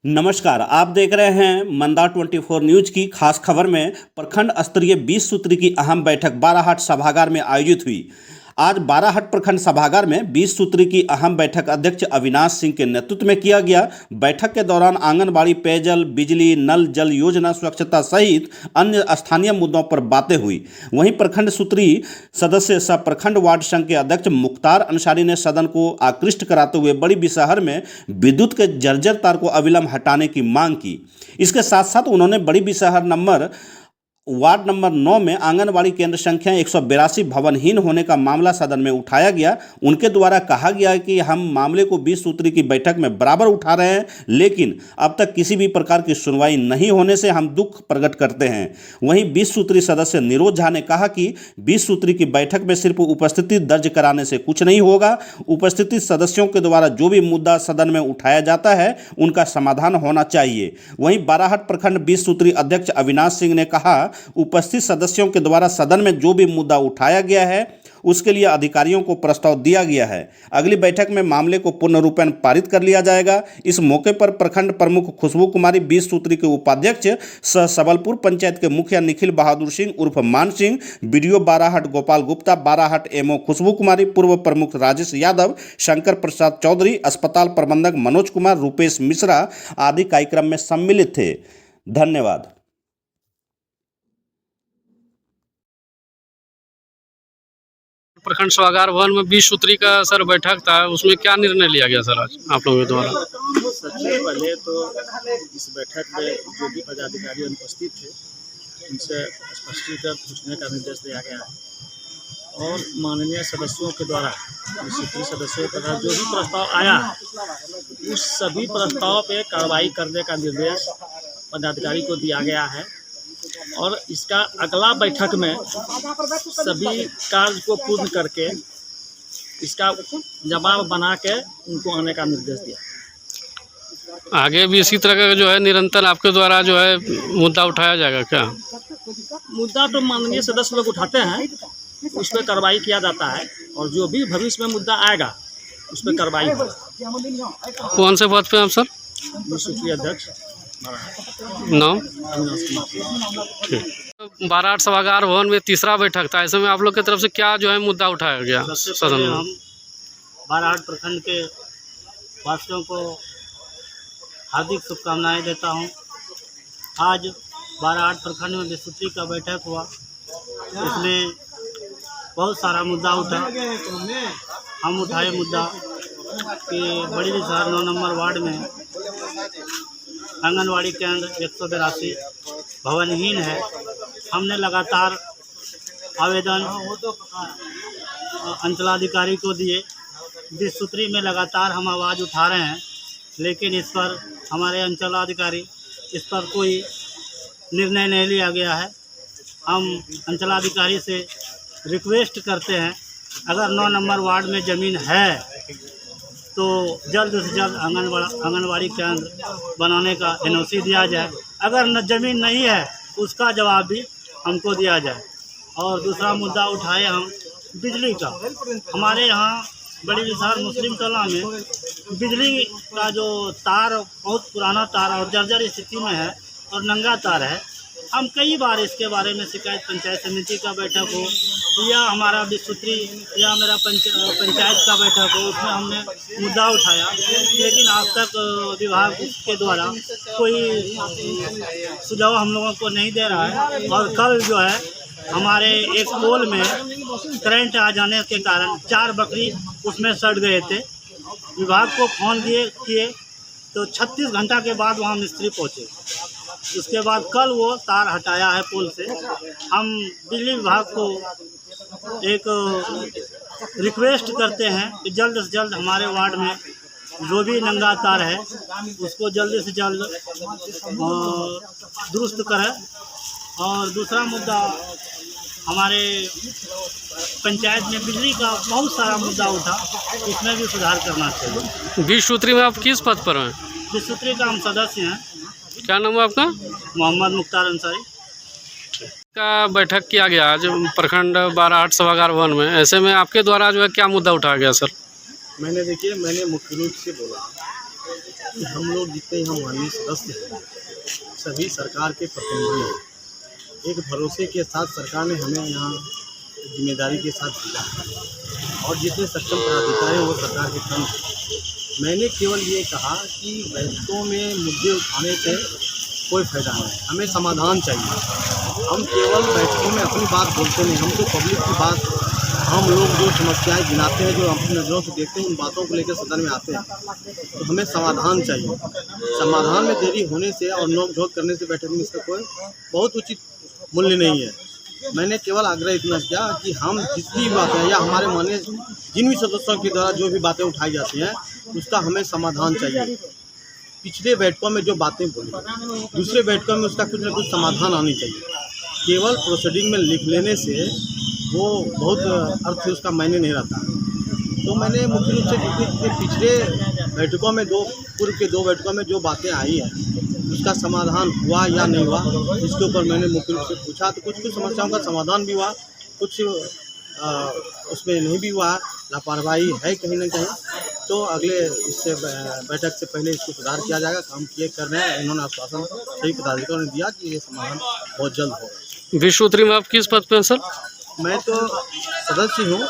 नमस्कार, आप देख रहे हैं मंदा 24 न्यूज की खास खबर में। प्रखंड स्तरीय 20 सूत्री की अहम बैठक बाराहाट सभागार में आयोजित हुई। आज बाराहाट प्रखंड सभागार में 20 सूत्री की अहम बैठक अध्यक्ष अविनाश सिंह के नेतृत्व में किया गया। बैठक के दौरान आंगनबाड़ी, पेयजल, बिजली, नल जल योजना, स्वच्छता सहित अन्य स्थानीय मुद्दों पर बातें हुई। वहीं प्रखंड सूत्री सदस्य सह प्रखंड वार्ड संघ के अध्यक्ष मुख्तार अंसारी ने सदन को आकृष्ट कराते हुए बड़ी बिसहर में विद्युत के जर्जर तार को अविलंब हटाने की मांग की। इसके साथ साथ उन्होंने बड़ी बिसहर वार्ड नंबर 9 में आंगनबाड़ी केंद्र संख्या 182 भवनहीन होने का मामला सदन में उठाया गया। उनके द्वारा कहा गया कि हम मामले को 20 सूत्री की बैठक में बराबर उठा रहे हैं, लेकिन अब तक किसी भी प्रकार की सुनवाई नहीं होने से हम दुख प्रकट करते हैं। वहीं 20 सूत्री सदस्य निरोध झा ने कहा कि 20 सूत्री की बैठक में सिर्फ उपस्थिति दर्ज कराने से कुछ नहीं होगा। उपस्थित सदस्यों के द्वारा जो भी मुद्दा सदन में उठाया जाता है उनका समाधान होना चाहिए। वहीं बाराहाट प्रखंड 20 सूत्री अध्यक्ष अविनाश सिंह ने कहा, उपस्थित सदस्यों के द्वारा सदन में जो भी मुद्दा उठाया गया है उसके लिए अधिकारियों को प्रस्ताव दिया गया है। अगली बैठक में मामले को पूर्ण रूपेण पारित कर लिया जाएगा। इस मौके पर प्रखंड प्रमुख खुशबू कुमारी, 20 सूत्री के उपाध्यक्ष सह सबलपुर पंचायत के मुखिया निखिल बहादुर सिंह उर्फ मान सिंह, बीडीओ बाराहाट गोपाल गुप्ता, बाराहाट एमओ खुशबू कुमारी, पूर्व प्रमुख राजेश यादव, शंकर प्रसाद चौधरी, अस्पताल प्रबंधक मनोज कुमार, रूपेश मिश्रा आदि कार्यक्रम में सम्मिलित थे। धन्यवाद। प्रखंड सभागार भवन में 20 सूत्री का सर बैठक था, उसमें क्या निर्णय लिया गया सर आज आप लोगों के द्वारा? सबसे पहले तो इस बैठक में जो भी पदाधिकारी अनुपस्थित थे उनसे स्पष्टीकरण पूछने का निर्देश दिया गया है और माननीय सदस्यों के द्वारा, सूत्री सदस्यों के द्वारा जो भी प्रस्ताव आया उस सभी प्रस्ताव पे कार्रवाई करने का निर्देश पदाधिकारी को दिया गया है और इसका अगला बैठक में सभी कार्य को पूर्ण करके इसका जवाब बना के उनको आने का निर्देश दिया। आगे भी इसी तरह का जो है निरंतर आपके द्वारा जो है मुद्दा उठाया जाएगा क्या? मुद्दा तो माननीय सदस्य लोग उठाते हैं, उस पर कार्रवाई किया जाता है और जो भी भविष्य में मुद्दा आएगा उस पर कार्रवाई होगा। कौन से पद पे आप सर? सूत्री अध्यक्ष नाम? बाराहाट सभागार भवन में तीसरा बैठक था, ऐसे में आप लोग की तरफ से क्या जो है मुद्दा उठाया गया सदन में? हम बाराहाट प्रखंड के वासियों को हार्दिक शुभकामनाएं देता हूं। आज बाराहाट प्रखंड में विस्तृति का बैठक हुआ, इसमें बहुत सारा मुद्दा उठा। हम उठाए मुद्दा कि बड़ी शहर 9 नंबर वार्ड में आंगनवाड़ी केंद्र 182 भवनहीन है। हमने लगातार आवेदन अंचलाधिकारी को दिए, 20 सूत्री में लगातार हम आवाज़ उठा रहे हैं, लेकिन इस पर हमारे अंचलाधिकारी इस पर कोई निर्णय नहीं लिया गया है। हम अंचलाधिकारी से रिक्वेस्ट करते हैं, अगर 9 नंबर वार्ड में ज़मीन है तो जल्द से जल्द आंगनवाड़ी केंद्र बनाने का एनओसी दिया जाए। अगर न ज़मीन नहीं है उसका जवाब भी हमको दिया जाए। और दूसरा मुद्दा उठाए हम बिजली का। हमारे यहाँ बड़ी विशाल मुस्लिम टोला में बिजली का जो तार बहुत पुराना तार और जर्जर स्थिति में है और नंगा तार है। हम कई बार इसके बारे में शिकायत पंचायत समिति का बैठक हो या हमारा 20 सूत्री या मेरा पंचायत का बैठक हो, उसमें हमने मुद्दा उठाया, लेकिन आज तक विभाग के द्वारा कोई सुझाव हम लोगों को नहीं दे रहा है। और कल जो है हमारे एक पोल में करंट आ जाने के कारण 4 बकरी उसमें सड़ गए थे। विभाग को फोन किए तो 36 घंटा के बाद वहाँ मिस्त्री पहुँचे। उसके बाद कल वो तार हटाया है पोल से। हम बिजली विभाग को एक रिक्वेस्ट करते हैं कि जल्द से जल्द हमारे वार्ड में जो भी नंगा तार है उसको जल्द से जल्द दुरुस्त करें। और दूसरा मुद्दा, हमारे पंचायत में बिजली का बहुत सारा मुद्दा उठा, इसमें भी सुधार करना चाहिए। 20 सूत्री में आप किस पद पर हैं? 20 सूत्री का हम सदस्य हैं। क्या नाम है आपका? मोहम्मद मुख्तार अंसारी। का बैठक किया गया आज प्रखंड बाराहाट सभागार भवन में, ऐसे में आपके द्वारा जो है क्या मुद्दा उठाया गया सर? मैंने मुख्य रूप से बोला कि हम लोग जितने यहाँ माननीय सदस्य हैं सभी सरकार के प्रतिनिधि हैं। एक भरोसे के साथ सरकार ने हमें यहाँ जिम्मेदारी के साथ भेजा है और जितने सक्षम पदाधिकारी हैं वो सरकार के काम हैं। मैंने केवल ये कहा कि बैठकों में मुद्दे उठाने से कोई फायदा नहीं, हमें समाधान चाहिए। हम केवल बैठकों में अपनी बात बोलते नहीं, हम तो पब्लिक की बात, हम लोग जो समस्याएं गिनाते हैं, जो अपनी नज़रों से देखते हैं, उन बातों को लेकर सदन में आते हैं। तो हमें समाधान चाहिए। समाधान में देरी होने से और नोक झोंक करने से बैठक में इसका कोई बहुत उचित मूल्य नहीं है। मैंने केवल आग्रह इतना किया कि हम जितनी बातें या हमारे माननीय जिन भी सदस्यों के द्वारा जो भी बातें उठाई जाती हैं उसका हमें समाधान चाहिए। पिछले बैठकों में जो बातें बोली, दूसरे बैठकों में उसका कुछ न कुछ समाधान आनी चाहिए। केवल प्रोसीडिंग में लिख लेने से वो बहुत अर्थ उसका मायने नहीं रहता। तो मैंने मुख्य रूप से जितने पिछले बैठकों में पूर्व के 2 बैठकों में जो बातें आई हैं उसका समाधान हुआ या नहीं हुआ, इसके ऊपर मैंने मुख्य रूप से पूछा। तो कुछ समस्याओं का समाधान भी हुआ, कुछ उसमें नहीं भी हुआ, लापरवाही है कहीं ना कहीं। तो अगले इससे बैठक से पहले इसको सुधार किया जाएगा, काम किए कर रहे हैं। इन्होंने आश्वासन सभी पदाधिकारियों ने दिया कि ये समाधान बहुत जल्द होगा। 20 सूत्री में आप किस पद पे हैं सर? मैं तो सदस्य हूँ,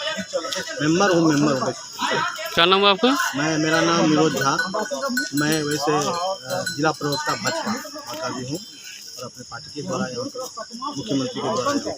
मेंबर हूँ। क्या नाम है आपका? मेरा नाम निरोध झा। मैं वैसे जिला प्रवक्ता भाजपा का भी हूँ और अपने पार्टी के द्वारा यहाँ मुख्यमंत्री के द्वारा